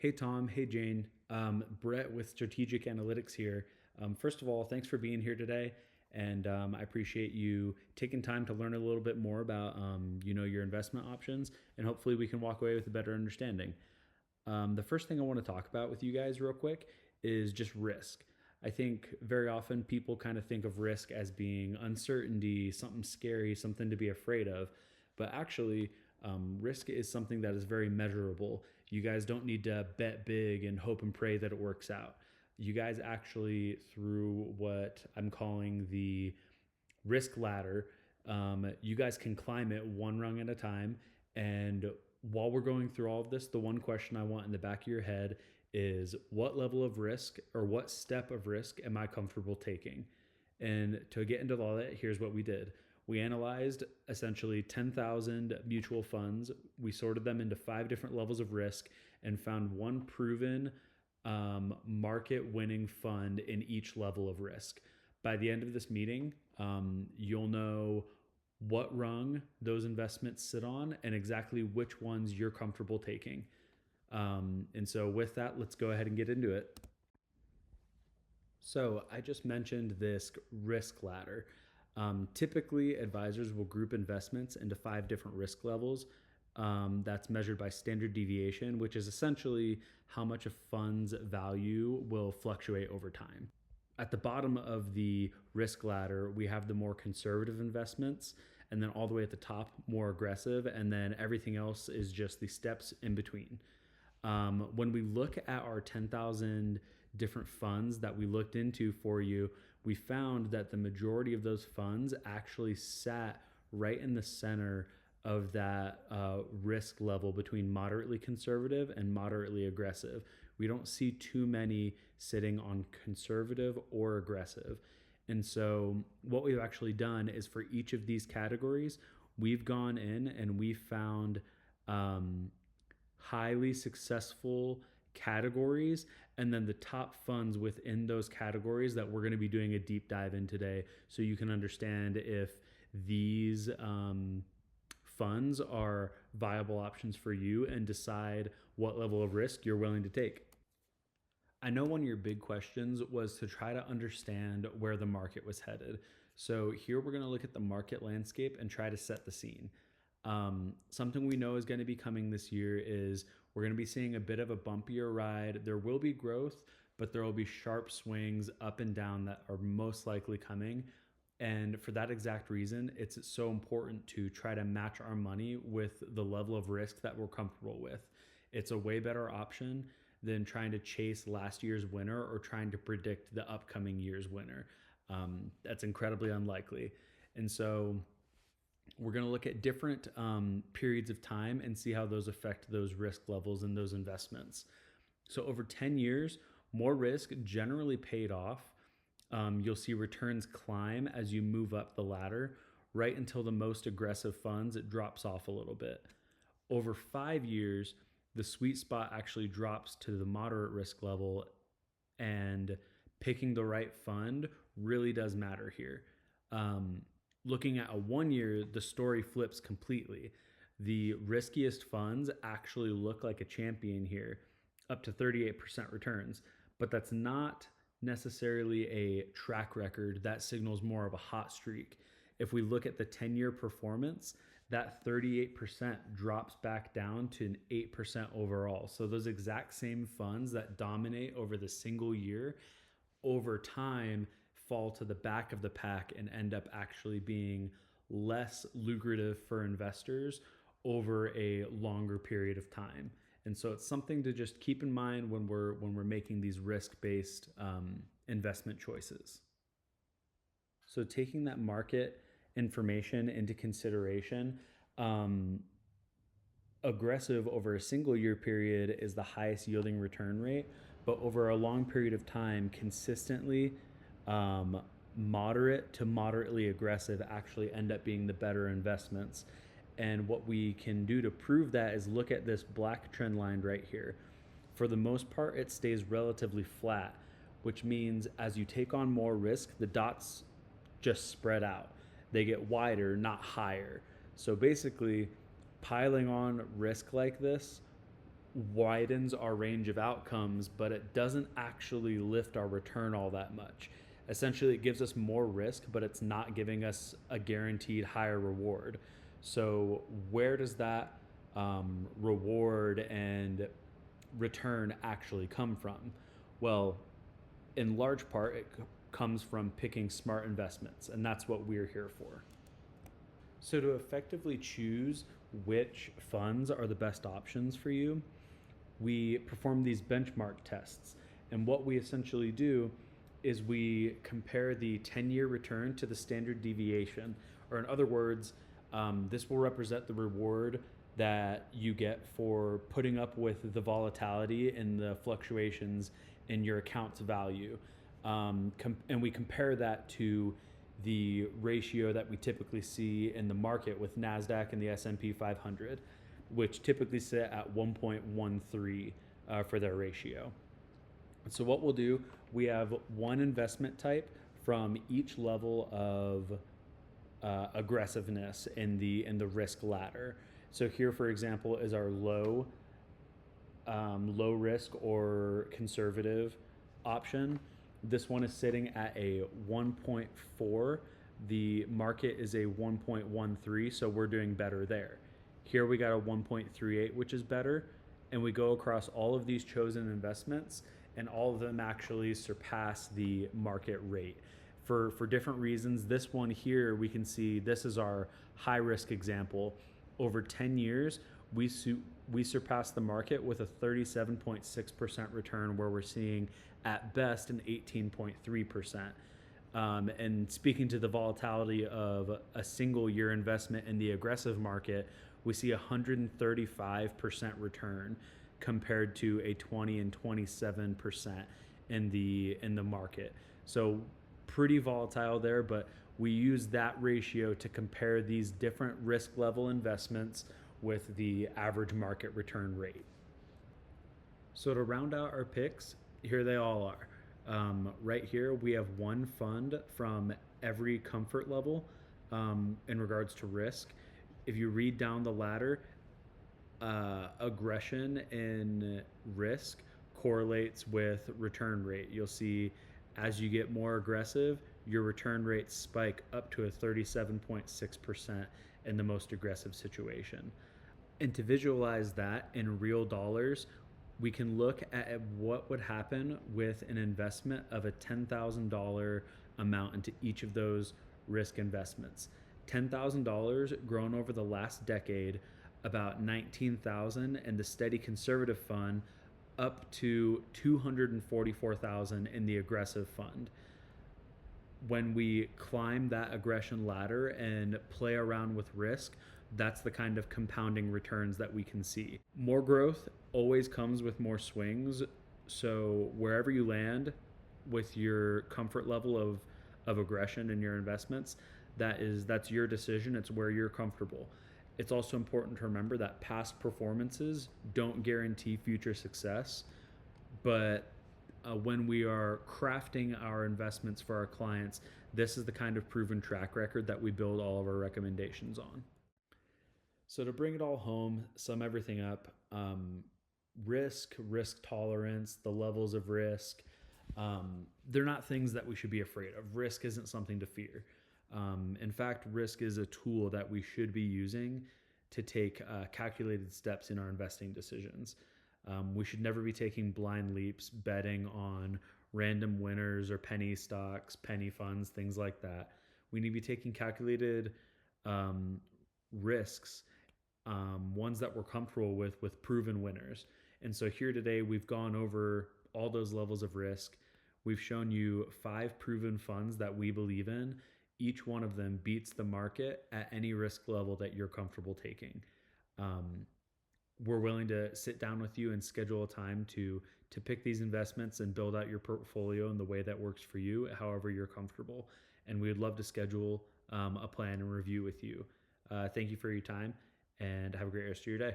Hey, Tom. Hey, Jane. Brett with Strategic Analytics here. First of all, thanks for being here today. And I appreciate you taking time to learn a little bit more about, your investment options. And hopefully we can walk away with a better understanding. The first thing I want to talk about with you guys real quick is just risk. I think very often people kind of think of risk as being uncertainty, something scary, something to be afraid of. But actually, risk is something that is very measurable. You guys don't need to bet big and hope and pray that it works out. You guys actually, through what I'm calling the risk ladder, you guys can climb it one rung at a time. And while we're going through all of this, the one question I want in the back of your head is what level of risk or what step of risk am I comfortable taking? And to get into all that, here's what we did. We analyzed essentially 10,000 mutual funds. We sorted them into 5 different levels of risk and found one proven market winning fund in each level of risk. By the end of this meeting, you'll know what rung those investments sit on and exactly which ones you're comfortable taking. And so, with that, let's go ahead and get into it. So, I just mentioned this risk ladder. Typically, advisors will group investments into 5 different risk levels. That's measured by standard deviation, which is essentially how much a fund's value will fluctuate over time. At the bottom of the risk ladder, we have the more conservative investments, and then all the way at the top, more aggressive, and then everything else is just the steps in between. When we look at our 10,000 different funds that we looked into for you, we found that the majority of those funds actually sat right in the center of that risk level between moderately conservative and moderately aggressive. We don't see too many sitting on conservative or aggressive. And so, what we've actually done is for each of these categories, we've gone in and we found highly successful categories and then the top funds within those categories that we're going to be doing a deep dive in today so you can understand if these funds are viable options for you and decide what level of risk you're willing to take. I know one of your big questions was to try to understand where the market was headed. So here we're going to look at the market landscape and try to set the scene. Something we know is going to be coming this year is we're going to be seeing a bit of a bumpier ride. There will be growth, but there will be sharp swings up and down that are most likely coming. And for that exact reason, it's so important to try to match our money with the level of risk that we're comfortable with. It's a way better option than trying to chase last year's winner or trying to predict the upcoming year's winner. That's incredibly unlikely. And so we're going to look at different periods of time and see how those affect those risk levels and those investments. So over 10 years, more risk generally paid off. You'll see returns climb as you move up the ladder right until the most aggressive funds, it drops off a little bit. Over 5 years, the sweet spot actually drops to the moderate risk level, and picking the right fund really does matter here. Looking at a 1 year, the story flips completely. The riskiest funds actually look like a champion here, up to 38% returns, but that's not necessarily a track record. That signals more of a hot streak. If we look at the 10-year performance, that 38% drops back down to an 8% overall. So those exact same funds that dominate over the single year over time fall to the back of the pack and end up actually being less lucrative for investors over a longer period of time. And so it's something to just keep in mind when we're making these risk-based investment choices. So taking that market information into consideration, aggressive over a single year period is the highest yielding return rate, but over a long period of time, consistently moderate to moderately aggressive actually end up being the better investments. And what we can do to prove that is look at this black trend line right here. For the most part, it stays relatively flat, which means as you take on more risk, the dots just spread out. They get wider, not higher. So basically, piling on risk like this widens our range of outcomes, but it doesn't actually lift our return all that much. Essentially, it gives us more risk, but it's not giving us a guaranteed higher reward. So, where does that reward and return actually come from? Well, in large part, it comes from picking smart investments, and that's what we're here for. So, to effectively choose which funds are the best options for you, we perform these benchmark tests. And what we essentially do is we compare the 10-year return to the standard deviation, or in other words, this will represent the reward that you get for putting up with the volatility and the fluctuations in your account's value. And we compare that to the ratio that we typically see in the market with NASDAQ and the S&P 500, which typically sit at 1.13 for their ratio. So what we'll do, we have one investment type from each level of aggressiveness in the risk ladder. So here, for example, is our low risk or conservative option. This one is sitting at a 1.4. The market is a 1.13, so we're doing better there. Here we got a 1.38, which is better. And we go across all of these chosen investments, and all of them actually surpass the market rate. For different reasons, this one here, we can see this is our high risk example. Over 10 years, we surpass the market with a 37.6% return, where we're seeing at best an 18.3%. And speaking to the volatility of a single year investment in the aggressive market, we see 135% return compared to a 20 and 27% in the market. So pretty volatile there, but we use that ratio to compare these different risk level investments with the average market return rate. So to round out our picks, here they all are. Right here, we have one fund from every comfort level in regards to risk. If you read down the ladder, aggression in risk correlates with return rate. You'll see as you get more aggressive, your return rates spike up to a 37.6% in the most aggressive situation. And to visualize that in real dollars, we can look at what would happen with an investment of a $10,000 amount into each of those risk investments. $10,000 grown over the last decade, about $19,000 in the steady conservative fund, up to $244,000 in the aggressive fund. When we climb that aggression ladder and play around with risk, that's the kind of compounding returns that we can see. More growth always comes with more swings. So wherever you land with your comfort level of aggression in your investments, that's your decision. It's where you're comfortable. It's also important to remember that past performances don't guarantee future success, but when we are crafting our investments for our clients, this is the kind of proven track record that we build all of our recommendations on. So to bring it all home, sum everything up, risk tolerance, the levels of risk, they're not things that we should be afraid of. Risk isn't something to fear. In fact, risk is a tool that we should be using to take calculated steps in our investing decisions. We should never be taking blind leaps, betting on random winners or penny stocks, penny funds, things like that. We need to be taking calculated risks, ones that we're comfortable with proven winners. And so here today, we've gone over all those levels of risk. We've shown you 5 proven funds that we believe in. Each one of them beats the market at any risk level that you're comfortable taking. We're willing to sit down with you and schedule a time to pick these investments and build out your portfolio in the way that works for you, however you're comfortable. And we would love to schedule a plan and review with you. Thank you for your time, and have a great rest of your day.